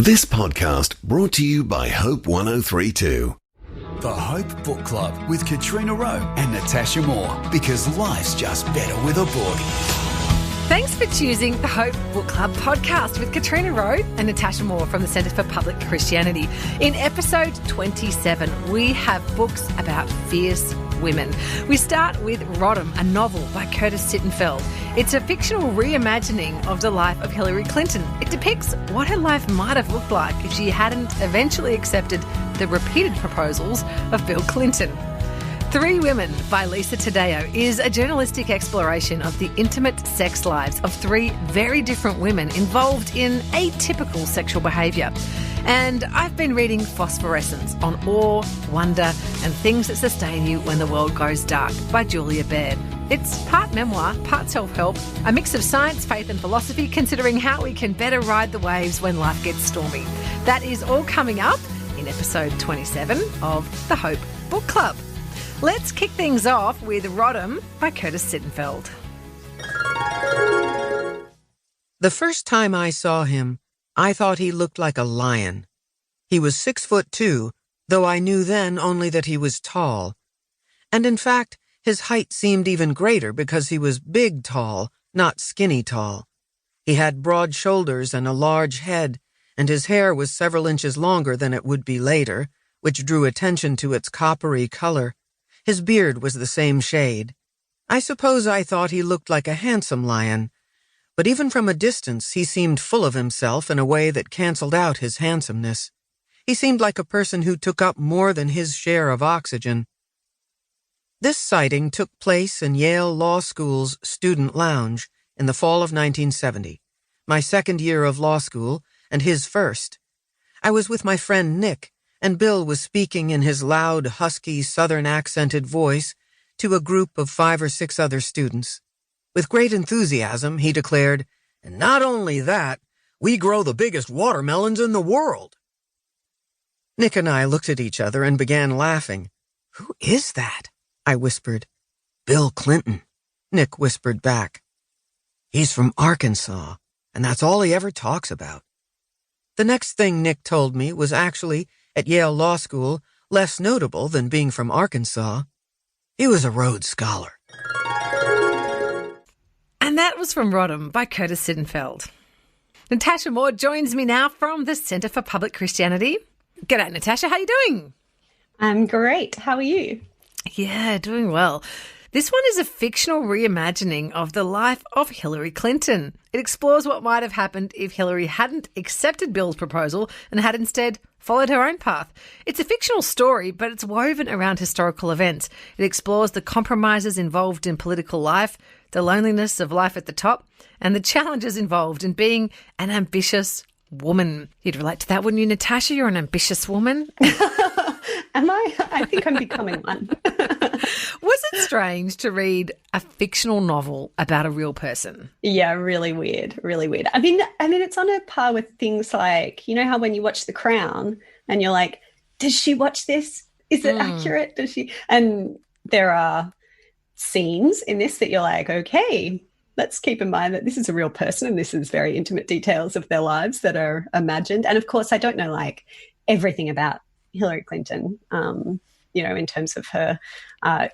This podcast brought to you by Hope 103.2. The Hope Book Club with Katrina Rowe and Natasha Moore, because life's just better with a book. Thanks for choosing the Hope Book Club podcast with Katrina Rowe and Natasha Moore from the Centre for Public Christianity. In episode 27, we have books about fierce women. We start with Rodham, a novel by Curtis Sittenfeld. It's a fictional reimagining of the life of Hillary Clinton. It depicts what her life might have looked like if she hadn't eventually accepted the repeated proposals of Bill Clinton. Three Women by Lisa Taddeo is a journalistic exploration of the intimate sex lives of three very different women involved in atypical sexual behaviour. And I've been reading Phosphorescence on Awe, Wonder and Things That Sustain You When the World Goes Dark by Julia Baird. It's part memoir, part self-help, a mix of science, faith and philosophy, considering how we can better ride the waves when life gets stormy. That is all coming up in episode 27 of the Hope Book Club. Let's kick things off with Rodham by Curtis Sittenfeld. The first time I saw him, I thought he looked like a lion. He was 6'2", though I knew then only that he was tall. And in fact, his height seemed even greater because he was big tall, not skinny tall. He had broad shoulders and a large head, and his hair was several inches longer than it would be later, which drew attention to its coppery color. His beard was the same shade. I suppose I thought he looked like a handsome lion, but even from a distance he seemed full of himself in a way that canceled out his handsomeness. He seemed like a person who took up more than his share of oxygen. This sighting took place in Yale Law School's student lounge in the fall of 1970, my second year of law school and his first. I was with my friend Nick, and Bill was speaking in his loud, husky, southern-accented voice to a group of 5 or 6 other students. With great enthusiasm, he declared, "And not only that, we grow the biggest watermelons in the world." Nick and I looked at each other and began laughing. "Who is that?" I whispered. "Bill Clinton," Nick whispered back. "He's from Arkansas, and that's all he ever talks about." The next thing Nick told me was actually, at Yale Law School, less notable than being from Arkansas. He was a Rhodes Scholar. And that was from Rodham by Curtis Sittenfeld. Natasha Moore joins me now from the Centre for Public Christianity. G'day, Natasha. How are you doing? I'm great. How are you? Yeah, doing well. This one is a fictional reimagining of the life of Hillary Clinton. It explores what might have happened if Hillary hadn't accepted Bill's proposal and had instead followed her own path. It's a fictional story, but it's woven around historical events. It explores the compromises involved in political life, the loneliness of life at the top, and the challenges involved in being an ambitious woman. You'd relate to that, wouldn't you, Natasha? You're an ambitious woman. Am I? I think I'm becoming one. Was it strange to read a fictional novel about a real person? Yeah, really weird, really weird. I mean, it's on a par with things like, you know how when you watch The Crown and you're like, does she watch this? Is it accurate? Does she? And there are scenes in this that you're like, okay, let's keep in mind that this is a real person and this is very intimate details of their lives that are imagined. And of course, I don't know like everything about Hillary Clinton, in terms of her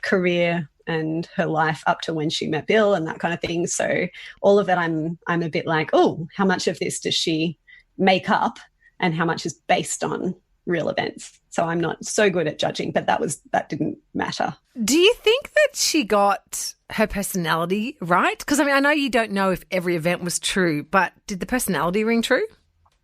career and her life up to when she met Bill and that kind of thing. So all of it, I'm a bit like, oh, how much of this does she make up and how much is based on real events? So I'm not so good at judging, but that didn't matter. Do you think that she got her personality right? Because, I know you don't know if every event was true, but did the personality ring true?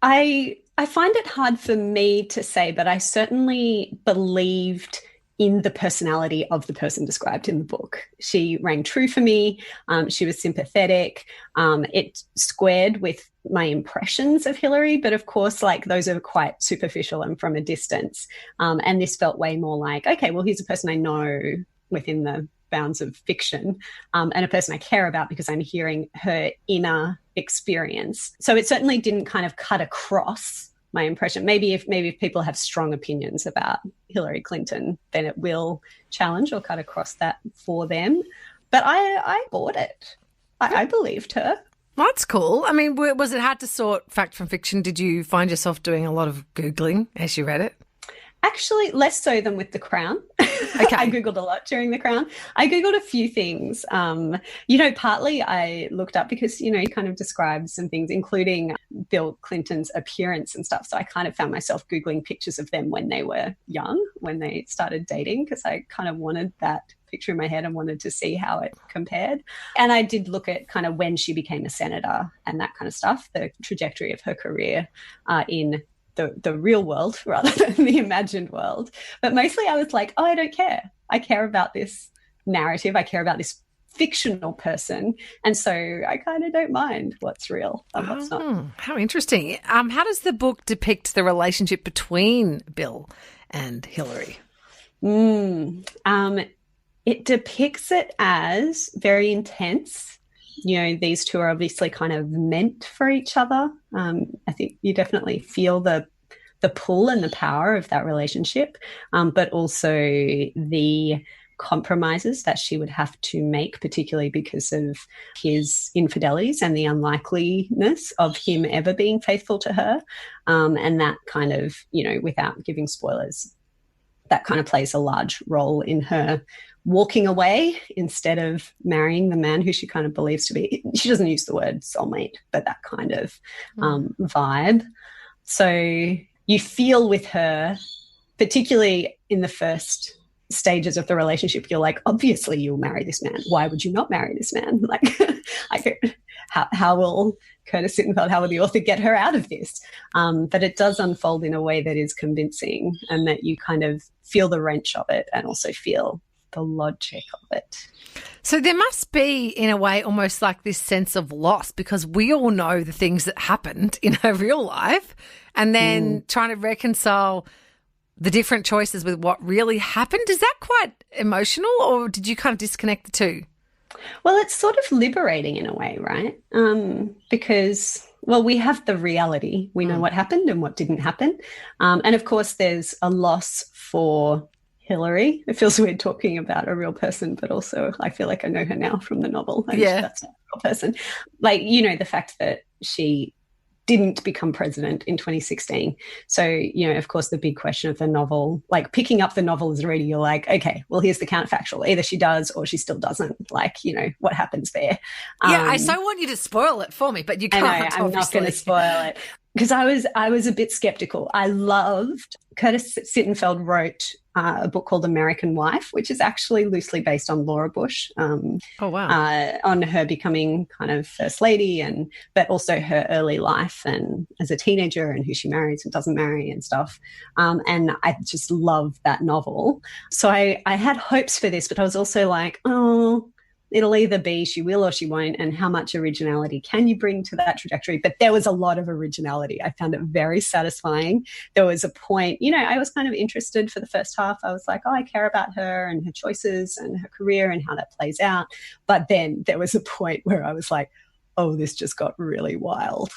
I find it hard for me to say, but I certainly believed in the personality of the person described in the book. She rang true for me. She was sympathetic. It squared with my impressions of Hillary, but of course, like those are quite superficial and from a distance. And this felt way more like, okay, well, here's a person I know within the bounds of fiction, and a person I care about because I'm hearing her inner experience. So it certainly didn't kind of cut across my impression. Maybe if people have strong opinions about Hillary Clinton, then it will challenge or cut across that for them. But I bought it. I believed her. Well, that's cool. I mean, was it hard to sort fact from fiction? Did you find yourself doing a lot of Googling as you read it? Actually, less so than with The Crown. Okay. I Googled a lot during The Crown. I Googled a few things. Partly I looked up because, he kind of described some things, including Bill Clinton's appearance and stuff. So I kind of found myself Googling pictures of them when they were young, when they started dating, because I kind of wanted that picture in my head and wanted to see how it compared. And I did look at kind of when she became a senator and that kind of stuff, the trajectory of her career in the real world rather than the imagined world. But mostly I was like, I don't care. I care about this narrative. I care about this fictional person. And so I kind of don't mind what's real and what's not. How interesting. How does the book depict the relationship between Bill and Hillary? It depicts it as very intense. These two are obviously kind of meant for each other. I think you definitely feel the pull and the power of that relationship, but also the compromises that she would have to make, particularly because of his infidelities and the unlikeliness of him ever being faithful to her. And that kind of, without giving spoilers, that kind of plays a large role in her walking away instead of marrying the man who she kind of believes to be, she doesn't use the word soulmate, but that kind of vibe. So you feel with her, particularly in the first stages of the relationship, you're like, obviously you'll marry this man. Why would you not marry this man? How will Curtis Sittenfeld, how will the author get her out of this? But it does unfold in a way that is convincing and that you kind of feel the wrench of it and also feel the logic of it. So there must be, in a way, almost like this sense of loss because we all know the things that happened in her real life and then trying to reconcile the different choices with what really happened. Is that quite emotional or did you kind of disconnect the two? Well, it's sort of liberating in a way, right? Because, we have the reality. We know what happened and what didn't happen. And, of course, there's a loss for Hillary. It feels weird talking about a real person, but also I feel like I know her now from the novel. And that's not a real person. The fact that she didn't become president in 2016. So, of course, the big question of the novel, picking up the novel as a reader, you're like, okay, well, here's the counterfactual. Either she does or she still doesn't. What happens there? I so want you to spoil it for me, but you can't. I know, I'm not going to spoil it because I was a bit skeptical. I loved Curtis Sittenfeld wrote a book called American Wife, which is actually loosely based on Laura Bush. Oh, wow. On her becoming kind of first lady but also her early life and as a teenager and who she marries and doesn't marry and stuff. And I just love that novel. So I had hopes for this, but I was also like, it'll either be she will or she won't, and how much originality can you bring to that trajectory? But there was a lot of originality. I found it very satisfying. There was a point, I was kind of interested for the first half. I was like, I care about her and her choices and her career and how that plays out. But then there was a point where I was like, oh, this just got really wild.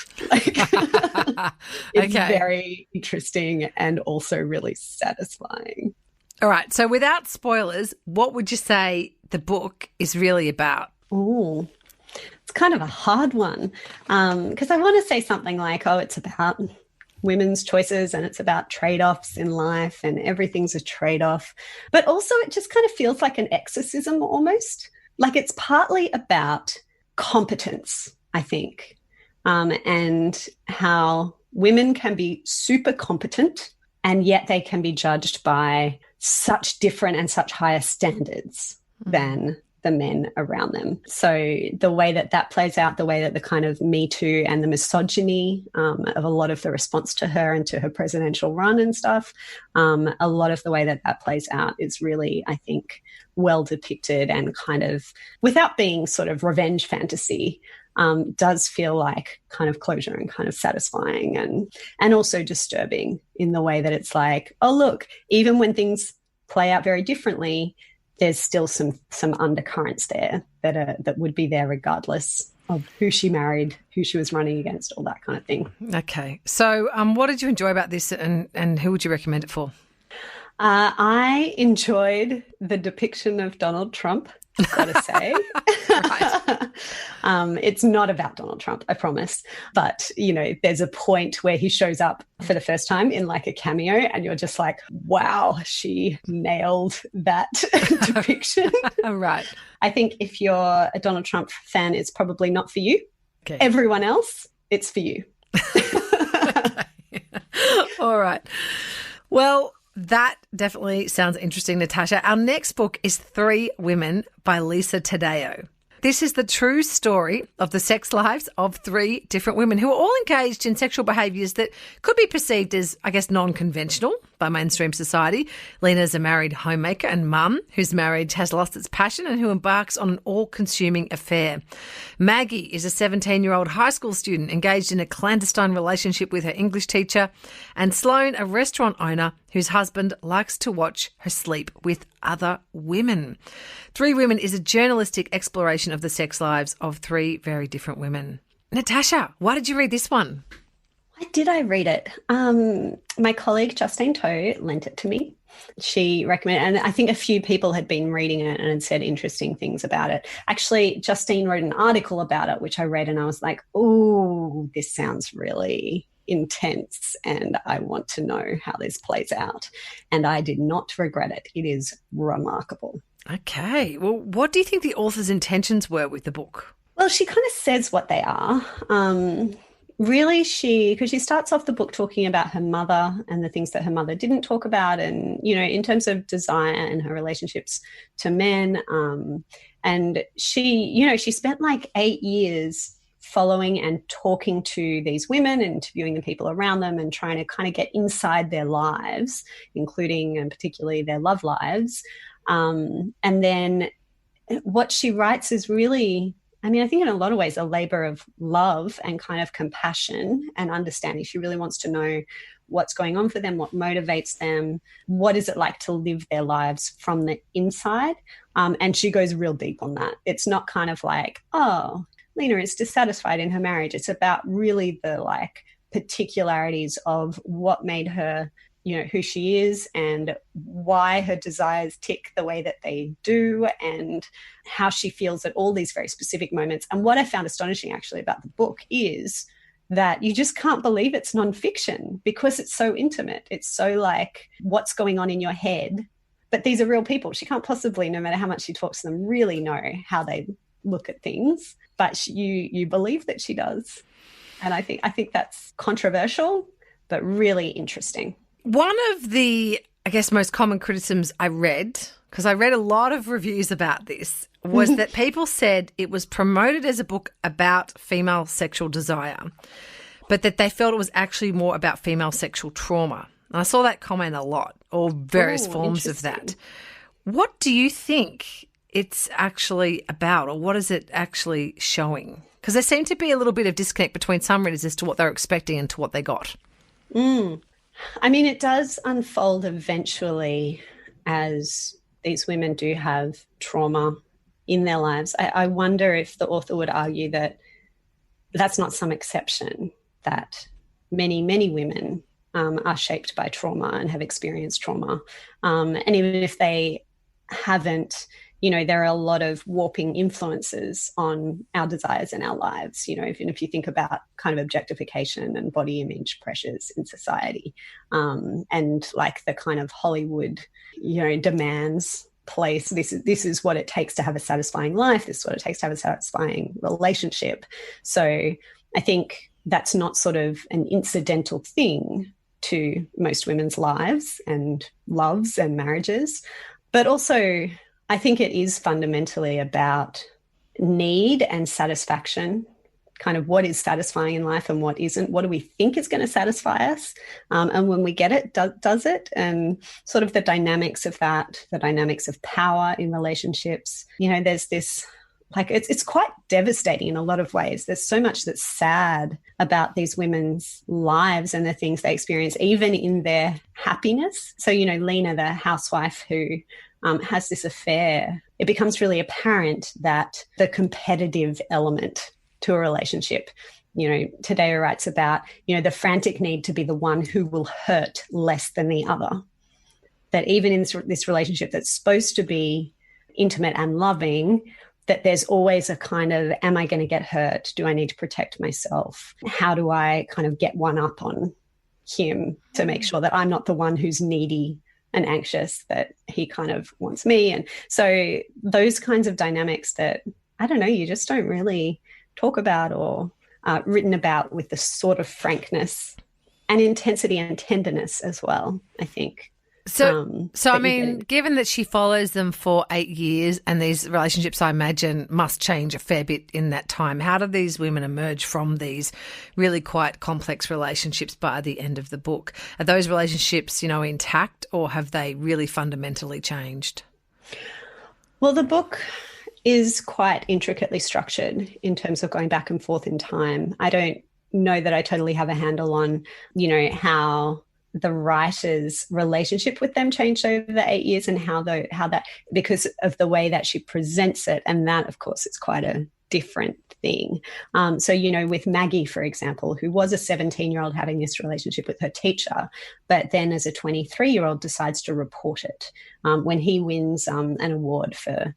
It's very interesting and also really satisfying. All right. So without spoilers, what would you say the book is really about? Oh, it's kind of a hard one because I want to say something like, it's about women's choices and it's about trade-offs in life and everything's a trade-off. But also it just kind of feels like an exorcism almost. It's partly about competence, I think, and how women can be super competent and yet they can be judged by such different and such higher standards than the men around them. So the way that plays out, the way that the kind of Me Too and the misogyny of a lot of the response to her and to her presidential run and stuff, a lot of the way that plays out is really, I think, well depicted and kind of, without being sort of revenge fantasy, does feel like kind of closure and kind of satisfying and also disturbing in the way that it's like, oh, look, even when things play out very differently, there's still some undercurrents there that would be there regardless of who she married, who she was running against, all that kind of thing. Okay. So what did you enjoy about this and who would you recommend it for? I enjoyed the depiction of Donald Trump, I've got to say. It's not about Donald Trump, I promise. But, there's a point where he shows up for the first time in like a cameo and you're just like, wow, she nailed that depiction. Right. I think if you're a Donald Trump fan, it's probably not for you. Okay. Everyone else, it's for you. All right. Well, that definitely sounds interesting, Natasha. Our next book is 3 Women by Lisa Taddeo. This is the true story of the sex lives of 3 different women who are all engaged in sexual behaviours that could be perceived as, I guess, non-conventional by mainstream society. Lena's a married homemaker and mum whose marriage has lost its passion and who embarks on an all-consuming affair. Maggie is a 17-year-old high school student engaged in a clandestine relationship with her English teacher. And Sloane, a restaurant owner whose husband likes to watch her sleep with other women. 3 Women is a journalistic exploration of the sex lives of 3 very different women. Natasha, why did you read this one? Why did I read it? My colleague Justine Toe lent it to me. She recommended, and I think a few people had been reading it and had said interesting things about it. Actually, Justine wrote an article about it, which I read, and I was like, oh, this sounds really intense and I want to know how this plays out. And I did not regret it. It is remarkable. Okay. Well, what do you think the author's intentions were with the book? Well, she kind of says what they are. Really, because she starts off the book talking about her mother and the things that her mother didn't talk about, and, in terms of desire and her relationships to men. And she spent like 8 years following and talking to these women and interviewing the people around them and trying to kind of get inside their lives, including and particularly their love lives. And then what she writes is really, I think in a lot of ways, a labor of love and kind of compassion and understanding. She really wants to know what's going on for them, what motivates them, what is it like to live their lives from the inside. And she goes real deep on that. It's not kind of like, oh, Lena is dissatisfied in her marriage. It's about really the particularities of what made her, who she is and why her desires tick the way that they do and how she feels at all these very specific moments. And what I found astonishing actually about the book is that you just can't believe it's nonfiction because it's so intimate. It's so like what's going on in your head. But these are real people. She can't possibly, no matter how much she talks to them, really know how they look at things. But you believe that she does. And I think that's controversial, but really interesting. One of the, I guess, most common criticisms I read, because I read a lot of reviews about this, was that people said it was promoted as a book about female sexual desire, but that they felt it was actually more about female sexual trauma. And I saw that comment a lot, or various forms of that. What do you think it's actually about, or what is it actually showing? Because there seemed to be a little bit of disconnect between some readers as to what they were expecting and to what they got. It does unfold eventually as these women do have trauma in their lives. I wonder if the author would argue that that's not some exception, that many, many women are shaped by trauma and have experienced trauma. And even if they haven't, there are a lot of warping influences on our desires and our lives, even if you think about kind of objectification and body image pressures in society, and like the kind of Hollywood, demands place. This is what it takes to have a satisfying life. This is what it takes to have a satisfying relationship. So I think that's not sort of an incidental thing to most women's lives and loves and marriages, but also I think it is fundamentally about need and satisfaction, kind of what is satisfying in life and what isn't. What do we think is going to satisfy us? And when we get it, does it? And sort of the dynamics of that, the dynamics of power in relationships. There's this, it's quite devastating in a lot of ways. There's so much that's sad about these women's lives and the things they experience, even in their happiness. So, Lena, the housewife who has this affair, it becomes really apparent that the competitive element to a relationship, Taddeo writes about, the frantic need to be the one who will hurt less than the other. that even in this relationship that's supposed to be intimate and loving, that there's always a kind of, am I going to get hurt? Do I need to protect myself? How do I kind of get one up on him to make sure that I'm not the one who's needy and anxious, that he kind of wants me? And so those kinds of dynamics that, I don't know, you just don't really talk about or written about with the sort of frankness and intensity and tenderness as well, I think. So I mean, given that she follows them for 8 years and these relationships, I imagine, must change a fair bit in that time, how do these women emerge from these really quite complex relationships by the end of the book? Are those relationships, intact, or have they really fundamentally changed? Well, the book is quite intricately structured in terms of going back and forth in time. I don't know that I totally have a handle on, how the writer's relationship with them changed over the 8 years and how that, because of the way that she presents it. And that, of course, is quite a different thing. So, with Maggie, for example, who was a 17-year-old having this relationship with her teacher, but then as a 23-year-old decides to report it when he wins an award for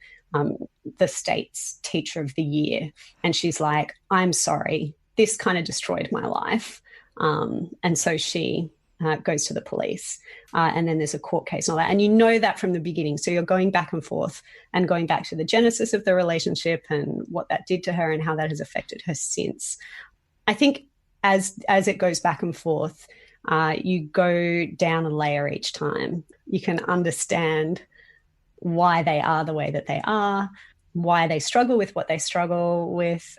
the state's Teacher of the Year. And she's like, I'm sorry, this kind of destroyed my life. And so she goes to the police, and then there's a court case and all that. And you know that from the beginning. So you're going back and forth and going back to the genesis of the relationship and what that did to her and how that has affected her since. I think as it goes back and forth, you go down a layer each time. You can understand why they are the way that they are, why they struggle with what they struggle with,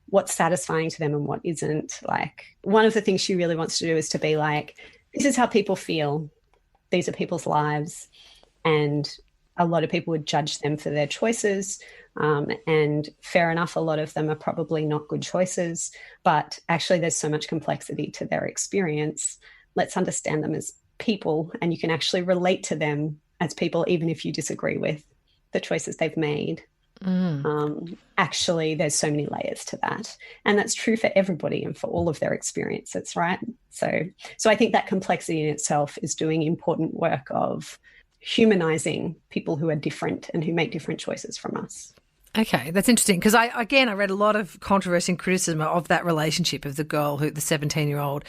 what's satisfying to them and what isn't. Like, one of the things she really wants to do is to be like, this is how people feel. These are people's lives. And a lot of people would judge them for their choices. And fair enough, a lot of them are probably not good choices, but actually there's so much complexity to their experience. Let's understand them as people, and you can actually relate to them as people, even if you disagree with the choices they've made. Actually, there's so many layers to that, and that's true for everybody and for all of their experiences, right? So I think that complexity in itself is doing important work of humanizing people who are different and who make different choices from us. Okay, that's interesting, because I read a lot of controversy and criticism of that relationship of the girl, the 17-year-old,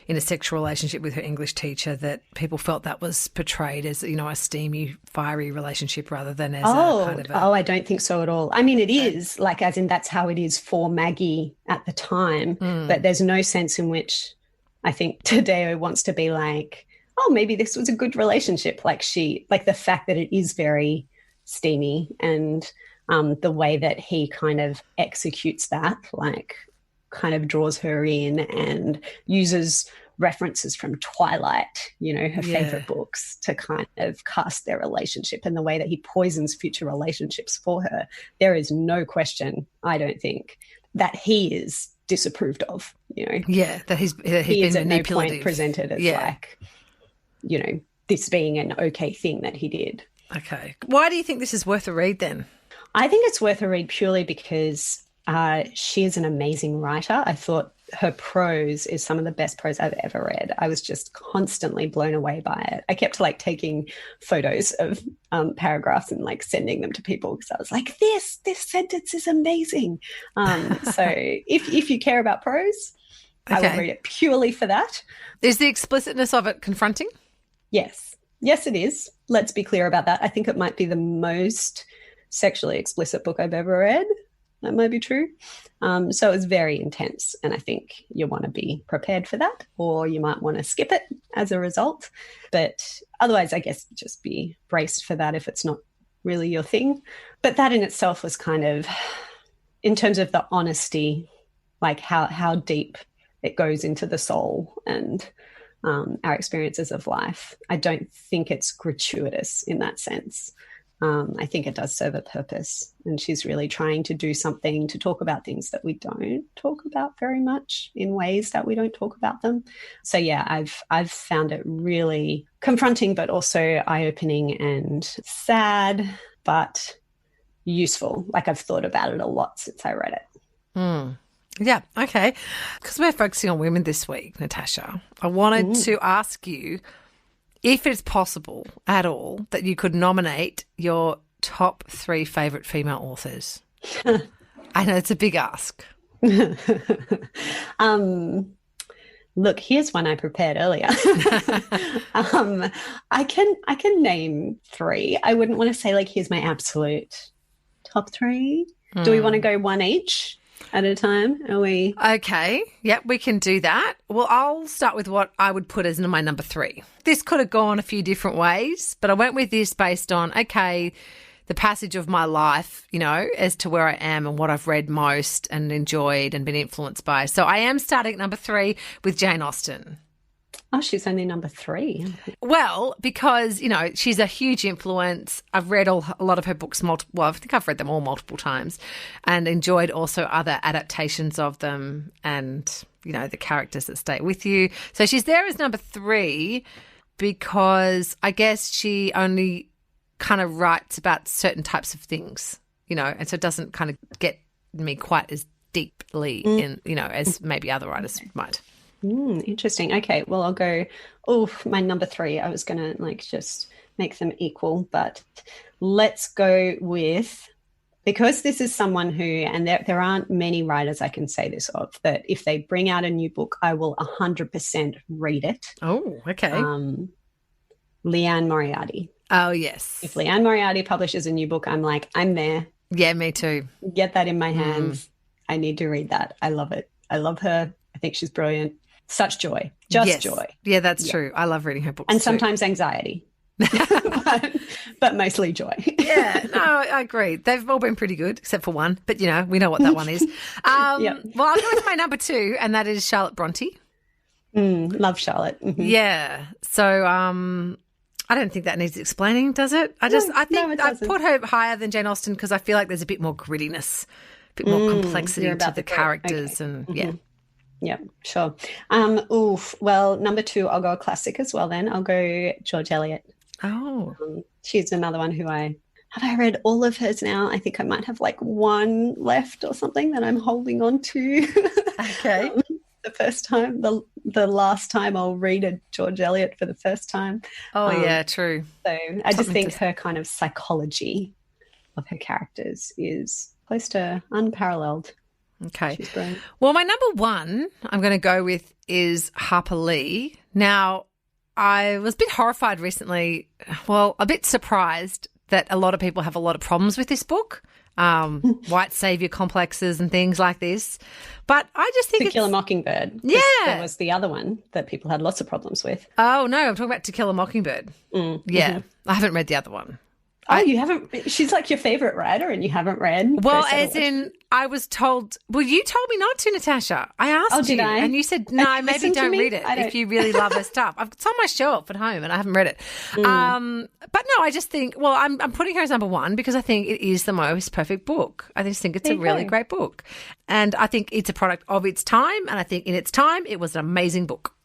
in a sexual relationship with her English teacher, that people felt that was portrayed as, a steamy, fiery relationship rather than as a kind of a... Oh, I don't think so at all. I mean, it is, like, as in that's how it is for Maggie at the time, but there's no sense in which I think Tadeo wants to be like, oh, maybe this was a good relationship. Like the fact that it is very steamy and... the way that he kind of executes that, like kind of draws her in and uses references from Twilight, her favorite books, to kind of cast their relationship, and the way that he poisons future relationships for her. There is no question, I don't think, that he is disapproved of, Yeah, that he's he is been at no point presented as like, this being an okay thing that he did. Okay. Why do you think this is worth a read then? I think it's worth a read purely because she is an amazing writer. I thought her prose is some of the best prose I've ever read. I was just constantly blown away by it. I kept taking photos of paragraphs and sending them to people because I was like, this sentence is amazing. So if you care about prose, I would read it purely for that. Is the explicitness of it confronting? Yes. Yes, it is. Let's be clear about that. I think it might be the most sexually explicit book I've ever read. That might be true. So it's very intense, and I think you want to be prepared for that, or you might want to skip it as a result. But otherwise, I guess just be braced for that if it's not really your thing. But that in itself was kind of, in terms of the honesty, like how deep it goes into the soul and our experiences of life. I don't think it's gratuitous in that sense. I think it does serve a purpose, and she's really trying to do something to talk about things that we don't talk about very much in ways that we don't talk about them. So yeah, I've found it really confronting, but also eye-opening and sad, but useful. Like, I've thought about it a lot since I read it. Yeah, okay. Because we're focusing on women this week, Natasha, I wanted to ask you, if it's possible at all, that you could nominate your top 3 favourite female authors. I know it's a big ask. Look, here's one I prepared earlier. I can name 3. I wouldn't want to say like here's my absolute top 3. Do we want to go one each at a time? Are we? Okay. Yep, we can do that. Well, I'll start with what I would put as my number 3. This could have gone a few different ways, but I went with this based on, okay, the passage of my life, you know, as to where I am and what I've read most and enjoyed and been influenced by. So I am starting at number 3 with Jane Austen. Oh, she's only number 3. Well, because, you know, she's a huge influence. I've read a lot of her books I think I've read them all multiple times and enjoyed also other adaptations of them and, you know, the characters that stay with you. So she's there as number 3 because I guess she only kind of writes about certain types of things, you know, and so it doesn't kind of get me quite as deeply in, you know, as maybe other writers might. Interesting. Okay, well, I'll go, my number 3. I was going to like just make them equal, but let's go with, because this is someone who, and there aren't many writers I can say this of, that if they bring out a new book, I will 100% read it. Oh, okay. Leanne Moriarty. Oh, yes. If Leanne Moriarty publishes a new book, I'm like, I'm there. Yeah, me too. Get that in my hands. I need to read that. I love it. I love her. I think she's brilliant. Such joy. Just joy. Yeah, that's true. I love reading her books and too. Sometimes anxiety. but mostly joy. Yeah, no, I agree. They've all been pretty good, except for one. But, you know, we know what that one is. Yep. Well, I'll go with my number 2, and that is Charlotte Bronte. Love Charlotte. Mm-hmm. Yeah. So I don't think that needs explaining, does it? I think I put her higher than Jane Austen because I feel like there's a bit more grittiness, a bit more complexity to the characters. Okay. And yeah. Yeah, sure. Well, number 2, I'll go a classic as well then. I'll go George Eliot. Oh. She's another one who have I read all of hers now? I think I might have like one left or something that I'm holding on to. Okay. The first time, the last time I'll read a George Eliot for the first time. Oh, yeah, true. So I just think her kind of psychology of her characters is close to unparalleled. Okay. She's brilliant. Well, my number 1 I'm going to go with is Harper Lee. Now, I was a bit horrified recently, well, a bit surprised that a lot of people have a lot of problems with this book. White saviour complexes and things like this. But I just think To Kill a Mockingbird. Yeah. There was the other one that people had lots of problems with. Oh, no, I'm talking about To Kill a Mockingbird. Yeah, I haven't read the other one. Oh, you haven't? She's like your favourite writer and you haven't read? Well, as in, I was told, well, you told me not to, Natasha. I asked did you. I? And you said, no, maybe don't read it if you really love her stuff. It's on my shelf at home and I haven't read it. But no, I just think, well, I'm putting her as number 1 because I think it is the most perfect book. I just think it's a really great book. And I think it's a product of its time. And I think in its time, it was an amazing book.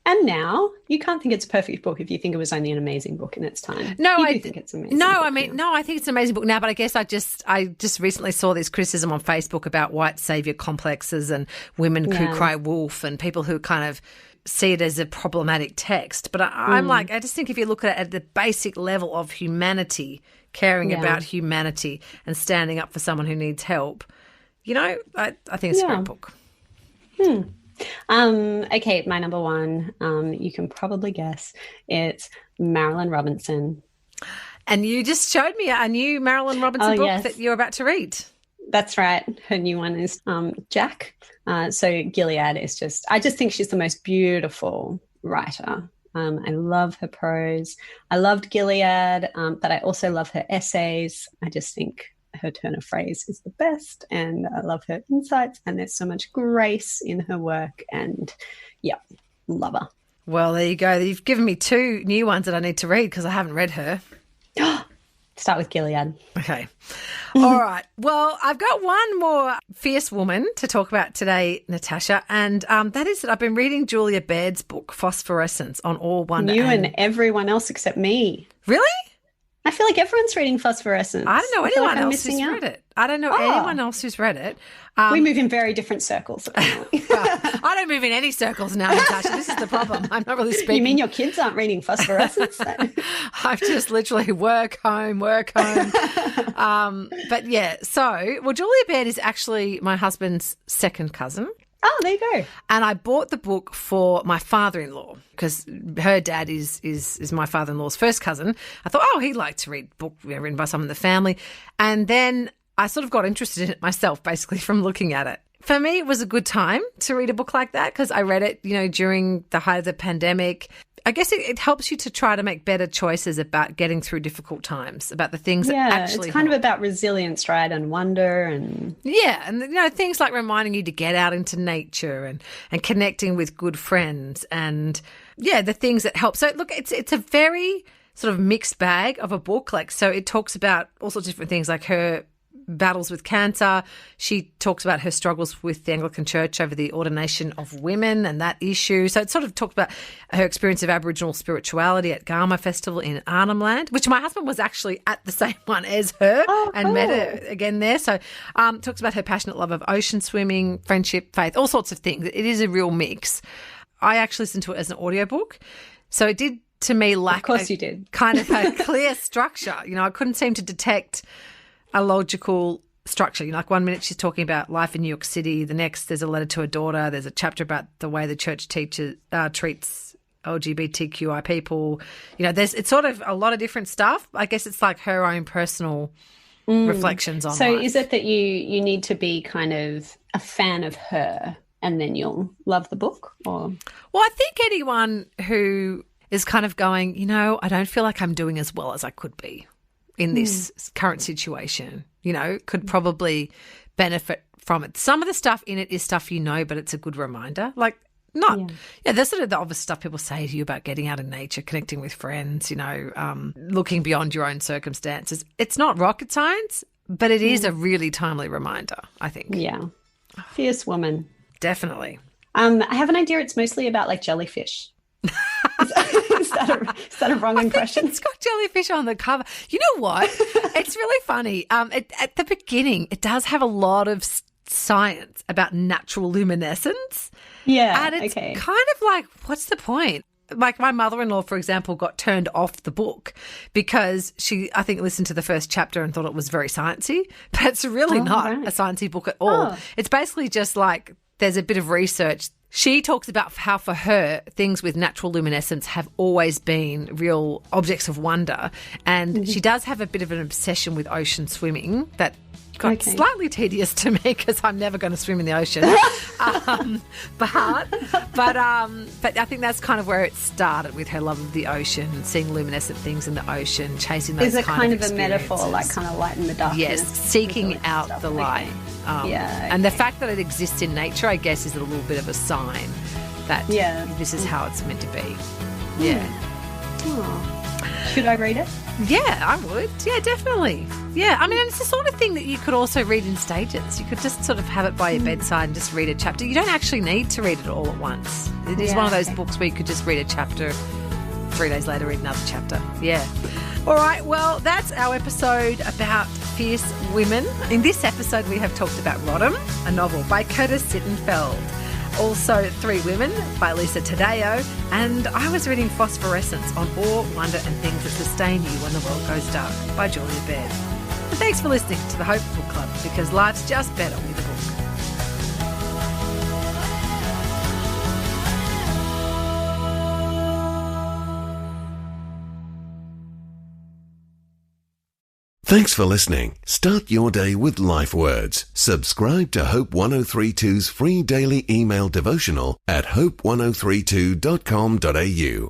And now you can't think it's a perfect book if you think it was only an amazing book in its time. No, I think it's amazing. I think it's an amazing book now. But I guess I just recently saw this criticism on Facebook about white saviour complexes and women who cry wolf and people who kind of see it as a problematic text. But I'm like, I just think if you look at it at the basic level of humanity, caring about humanity and standing up for someone who needs help, you know, I think it's a great book. Okay, my number 1, you can probably guess, it's Marilyn Robinson. And you just showed me a new Marilyn Robinson book that you're about to read. That's right. Her new one is Jack. So Gilead is I just think she's the most beautiful writer. I love her prose. I loved Gilead, but I also love her essays. I just think her turn of phrase is the best, and I love her insights, and there's so much grace in her work, and love her. Well, there you go. You've given me 2 new ones that I need to read because I haven't read her. Start with Gilead. Okay. All right. Well, I've got one more fierce woman to talk about today, Natasha, and that is that I've been reading Julia Baird's book, Phosphorescence, on All Wonder. You and everyone else except me. Really? I feel like everyone's reading Phosphorescence. I don't know I feel like anyone I'm else who's missing out. read it. I don't know anyone else who's read it. We move in very different circles, apparently. I don't move in any circles now, Natasha. This is the problem. I'm not really speaking. You mean your kids aren't reading Phosphorescence? I just literally work home. But yeah, so, well, Julia Baird is actually my husband's second cousin. Oh, there you go. And I bought the book for my father-in-law because her dad is my father-in-law's first cousin. I thought, he'd like to read a book written by someone in the family. And then I sort of got interested in it myself, basically, from looking at it. For me, it was a good time to read a book like that because I read it, during the height of the pandemic. I guess it helps you to try to make better choices about getting through difficult times, about the things that actually it's kind help. of about resilience, right, and wonder and... Yeah, and, things like reminding you to get out into nature and connecting with good friends and, the things that help. So, look, it's a very sort of mixed bag of a book. So it talks about all sorts of different things like her battles with cancer. She talks about her struggles with the Anglican Church over the ordination of women and that issue. So it sort of talks about her experience of Aboriginal spirituality at Garma Festival in Arnhem Land, which my husband was actually at the same one as her and met her again there. So talks about her passionate love of ocean swimming, friendship, faith, all sorts of things. It is a real mix. I actually listened to it as an audiobook. So it did, to me, lack you did. kind of a clear structure. I couldn't seem to detect a logical structure. Like 1 minute she's talking about life in New York City. The next there's a letter to her daughter. There's a chapter about the way the church treats LGBTQI people. It's sort of a lot of different stuff. I guess it's like her own personal reflections on So life. is it that you need to be kind of a fan of her and then you'll love the book? Or Well, I think anyone who is kind of going, I don't feel like I'm doing as well as I could be in this current situation, could probably benefit from it. Some of the stuff in it is stuff but it's a good reminder. Like there's sort of the obvious stuff people say to you about getting out in nature, connecting with friends, looking beyond your own circumstances. It's not rocket science, but it is a really timely reminder, I think. Yeah. Fierce woman. Definitely. I have an idea it's mostly about like jellyfish. Is that a wrong impression? It's got jellyfish on the cover. You know what? It's really funny. At the beginning, it does have a lot of science about natural luminescence. Yeah, and it's kind of like, what's the point? Like my mother-in-law, for example, got turned off the book because she, I think, listened to the first chapter and thought it was very sciencey. But it's really not a sciencey book at all. It's basically just like there's a bit of research. She talks about how for her, things with natural luminescence have always been real objects of wonder. And she does have a bit of an obsession with ocean swimming that got slightly tedious to me because I'm never going to swim in the ocean. But I think that's kind of where it started with her love of the ocean, seeing luminescent things in the ocean, chasing those kind of a metaphor, like kind of light in the darkness? Yes, seeking out the light. And the fact that it exists in nature, I guess, is a little bit of a sign that this is how it's meant to be. Yeah. Should I read it? Yeah, I would. Yeah, definitely. Yeah, I mean, it's the sort of thing that you could also read in stages. You could just sort of have it by your bedside and just read a chapter. You don't actually need to read it all at once. It is one of those books where you could just read a chapter, 3 days later read another chapter. Yeah. All right, well, that's our episode about fierce women. In this episode, we have talked about Rodham, a novel by Curtis Sittenfeld. Also, 3 Women by Lisa Taddeo. And I was reading Phosphorescence on Awe, Wonder and Things That Sustain You When the World Goes Dark by Julia Baird. And thanks for listening to the Hope Book Club, because life's just better with a book. Thanks for listening. Start your day with life words. Subscribe to Hope 1032's free daily email devotional at hope1032.com.au.